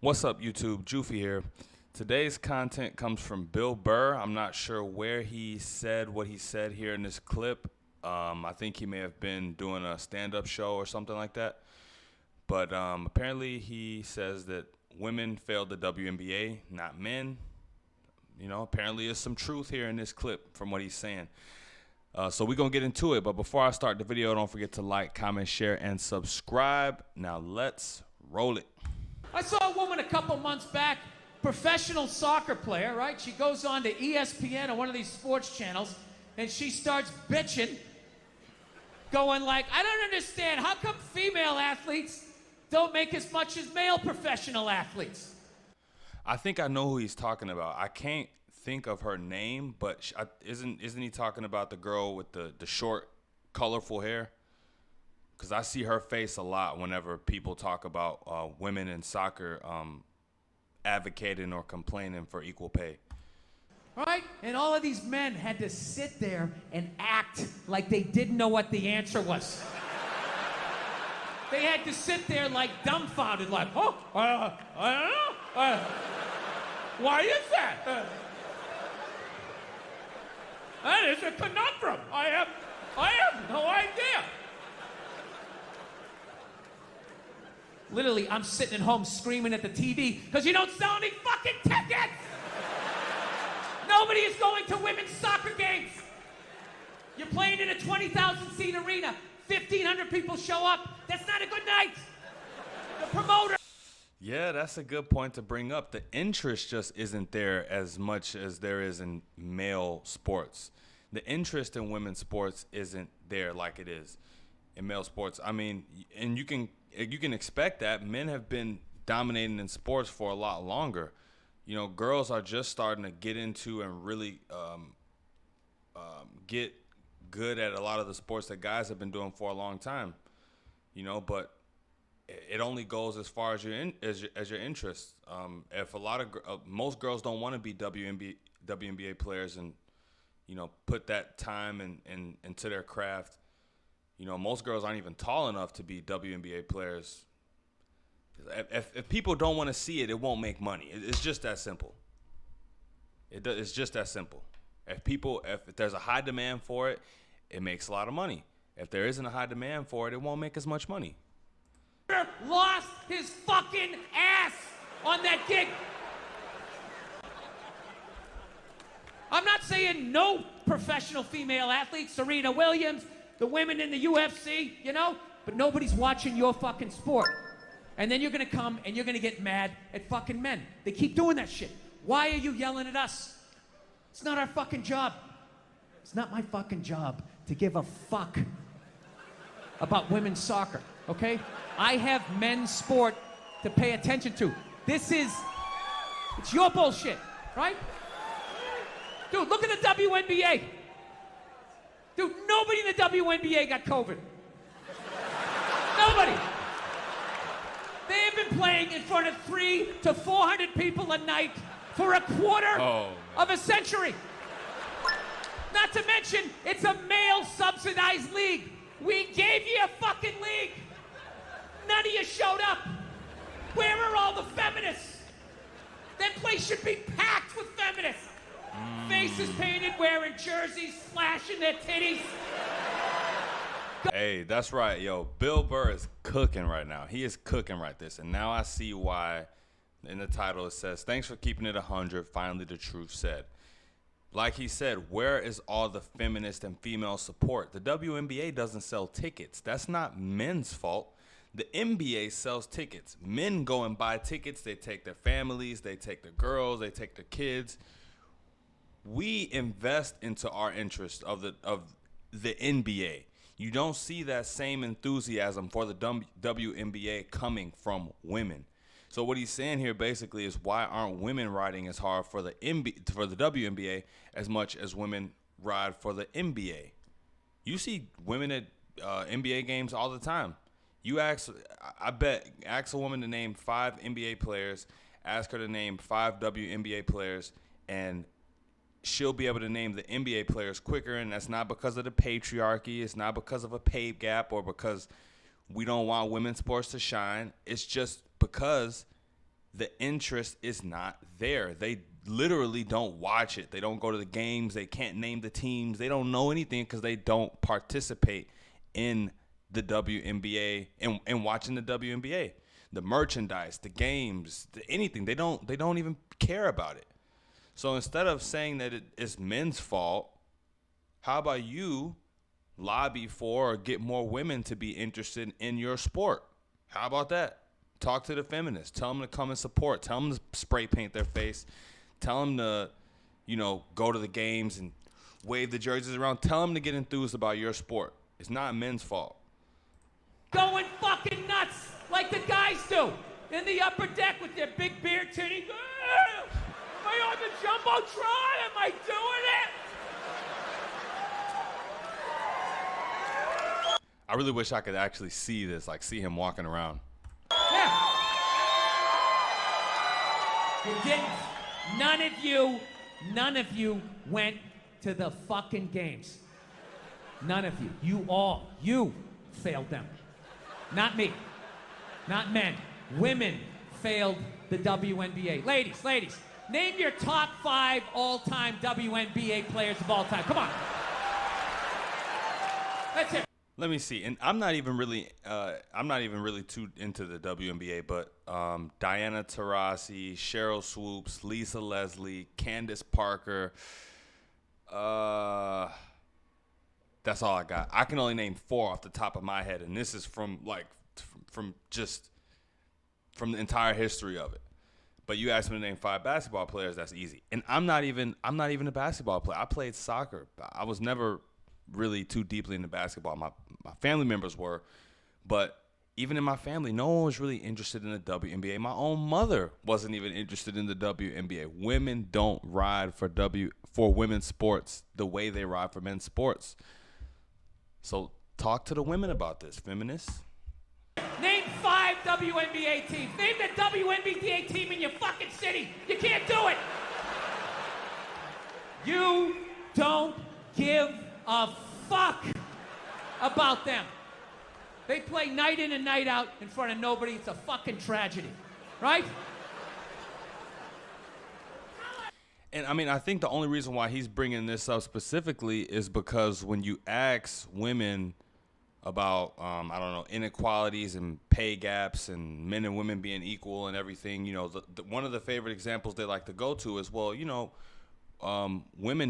What's up, YouTube? Jewfy here. Today's content comes from Burr. I'm not sure where he said what he said here in this clip. I think he may have been doing a stand-up show or something like that. But apparently he says that women failed the WNBA, not men. You know, apparently there's some truth here in this clip from what he's saying. So we're going to get into it. But before I start the video, don't forget to like, comment, share, and subscribe. Now let's roll it. I saw a woman a couple months back, professional soccer player, right? She goes on to ESPN or one of these sports channels, and she starts bitching, going like, I don't understand, how come female athletes don't make as much as male professional athletes? I think I know who he's talking about. I can't think of her name, but isn't he talking about the girl with the short, colorful hair? Because I see her face a lot whenever people talk about women in soccer advocating or complaining for equal pay. Right? And all of these men had to sit there and act like they didn't know what the answer was. They had to sit there like dumbfounded, like, oh, I don't know. Why is that? That is a conundrum. I have no idea. Literally, I'm sitting at home screaming at the TV because you don't sell any fucking tickets! Nobody is going to women's soccer games! You're playing in a 20,000-seat arena. 1,500 people show up. That's not a good night! The promoter... Yeah, that's a good point to bring up. The interest just isn't there as much as there is in male sports. The interest in women's sports isn't there like it is in male sports. I mean, and you can expect that. Men have been dominating in sports for a lot longer. You know, girls are just starting to get into and really get good at a lot of the sports that guys have been doing for a long time. You know, but it only goes as far as your interest. If a lot of most girls don't want to be WNBA players and, you know, put that time into their craft. You know, most girls aren't even tall enough to be WNBA players. If people don't want to see it, it won't make money. It's just that simple. It's just that simple. If there's a high demand for it, it makes a lot of money. If there isn't a high demand for it, it won't make as much money. Lost his fucking ass on that gig. I'm not saying no professional female athletes, Serena Williams, the women in the UFC, you know, but nobody's watching your fucking sport. And then you're gonna come and you're gonna get mad at fucking men. They keep doing that shit. Why are you yelling at us? It's not our fucking job. It's not my fucking job to give a fuck about women's soccer, okay? I have men's sport to pay attention to. It's your bullshit, right? Dude, look at the WNBA. Dude, nobody in the WNBA got COVID. Nobody. They have been playing in front of 300 to 400 people a night for a quarter of a century. Not to mention, it's a male-subsidized league. We gave you a fucking league. None of you showed up. Where are all the feminists? That place should be packed with feminists. Faces painted, wearing jerseys, flashing their titties. Hey, that's right, yo. Burr is cooking right now. He is cooking right this. And now I see why in the title it says, thanks for keeping it 100, finally the truth said. Like he said, where is all the feminist and female support? The WNBA doesn't sell tickets. That's not men's fault. The NBA sells tickets. Men go and buy tickets. They take their families. They take their girls. They take their kids. We invest into our interest of the NBA. You don't see that same enthusiasm for the WNBA coming from women. So what he's saying here basically is, why aren't women riding as hard for the WNBA as much as women ride for the NBA? You see women at NBA games all the time. You ask a woman to name 5 NBA players, ask her to name 5 WNBA players, and she'll be able to name the NBA players quicker. And that's not because of the patriarchy. It's not because of a pay gap or because we don't want women's sports to shine. It's just because the interest is not there. They literally don't watch it. They don't go to the games. They can't name the teams. They don't know anything because they don't participate in the WNBA and watching the WNBA. The merchandise, the games, anything. They don't even care about it. So instead of saying that it's men's fault, how about you lobby for or get more women to be interested in your sport? How about that? Talk to the feminists. Tell them to come and support. Tell them to spray paint their face. Tell them to, go to the games and wave the jerseys around. Tell them to get enthused about your sport. It's not men's fault. Going fucking nuts like the guys do in the upper deck with their big beer titties. Am I on the Jumbotron? Am I doing it? I really wish I could actually see this, see him walking around. Yeah. You didn't. None of you went to the fucking games. None of you. You failed them. Not me. Not men. Women failed the WNBA. Ladies, name your top 5 all-time WNBA players of all time. Come on. Let's hear. Let me see. And I'm not even really too into the WNBA, but Diana Taurasi, Cheryl Swoops, Lisa Leslie, Candace Parker. That's all I got. I can only name 4 off the top of my head, and this is from the entire history of it. But you asked me to name 5 basketball players, that's easy. And I'm not even a basketball player. I played soccer. I was never really too deeply into basketball. My family members were, but even in my family, no one was really interested in the WNBA. My own mother wasn't even interested in the WNBA. Women don't ride for women's sports the way they ride for men's sports. So talk to the women about this, feminists. Name 5 WNBA teams. Name the WNBA team in your fucking city. You can't do it. You don't give a fuck about them. They play night in and night out in front of nobody. It's a fucking tragedy, right? And I think the only reason why he's bringing this up specifically is because when you ask women about, inequalities and pay gaps and men and women being equal and everything, one of the favorite examples they like to go to is, women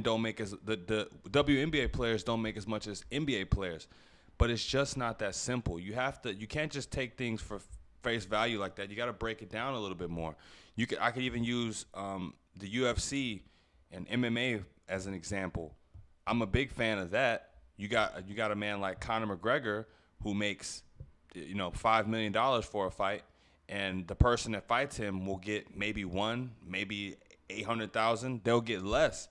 don't make the WNBA players don't make as much as NBA players, but it's just not that simple. You can't just take things for face value like that. You got to break it down a little bit more. I could even use the UFC and MMA as an example. I'm a big fan of that. You got a man like Conor McGregor who makes $5 million for a fight, and the person that fights him will get maybe $800,000. They'll get less,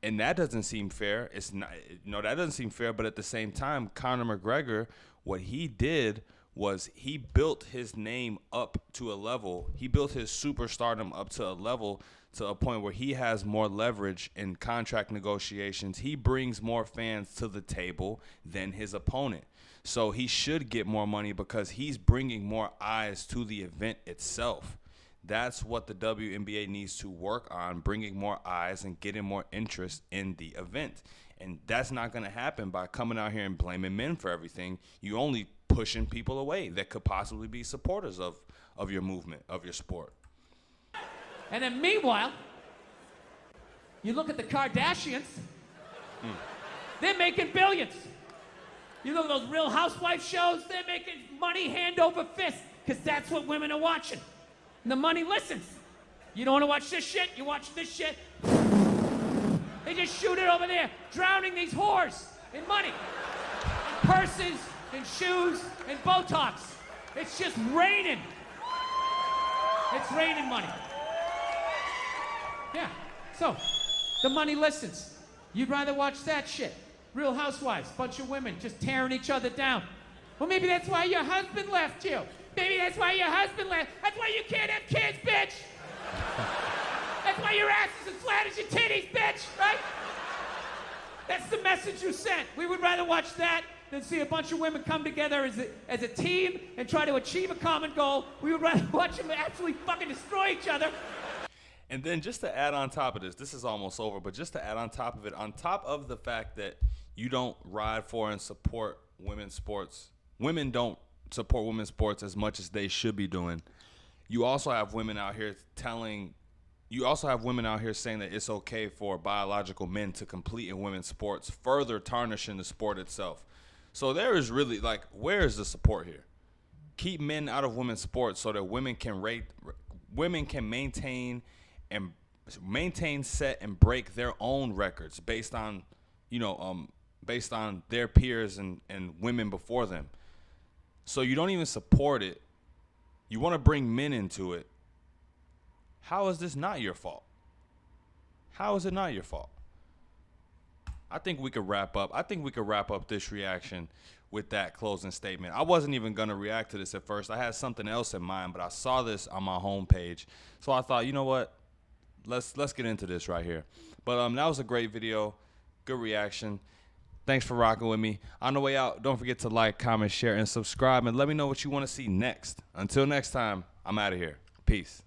and that doesn't seem fair. It's not, that doesn't seem fair. But at the same time, Conor McGregor, what he did was he built his name up to a level. He built his superstardom up to a level, to a point where he has more leverage in contract negotiations. He brings more fans to the table than his opponent. So he should get more money because he's bringing more eyes to the event itself. That's what the WNBA needs to work on, bringing more eyes and getting more interest in the event. And that's not going to happen by coming out here and blaming men for everything. You only pushing people away that could possibly be supporters of your movement, of your sport. And then meanwhile, you look at the Kardashians, they're making billions. You look at those Real Housewives shows, they're making money hand over fist, because that's what women are watching. And the money listens. You don't want to watch this shit, you watch this shit. They just shoot it over there, drowning these whores in money. In purses, in shoes, in Botox. It's just raining. It's raining money. Yeah, so the money listens. You'd rather watch that shit. Real Housewives, bunch of women just tearing each other down. Well, maybe that's why your husband left you. Maybe that's why your husband left. That's why you can't have kids, bitch. That's why your ass is as flat as your titties, bitch, right? That's the message you sent. We would rather watch that than see a bunch of women come together as a team and try to achieve a common goal. We would rather watch them absolutely fucking destroy each other. And then just to add on top of this is almost over, but just to add on top of it, on top of the fact that you don't ride for and support women's sports, women don't support women's sports as much as they should be doing. You also have women out here saying that it's okay for biological men to compete in women's sports, further tarnishing the sport itself. So there is really, like, where is the support here? Keep men out of women's sports so that women can maintain, set, and break their own records based on their peers and women before them. So you don't even support it. You want to bring men into it. How is this not your fault? How is it not your fault? I think we could wrap up this reaction with that closing statement. I wasn't even going to react to this at first. I had something else in mind, but I saw this on my homepage. So I thought, you know what? Let's get into this right here. But that was a great video. Good reaction. Thanks for rocking with me. On the way out, don't forget to like, comment, share, and subscribe, and let me know what you want to see next. Until next time, I'm out of here. Peace.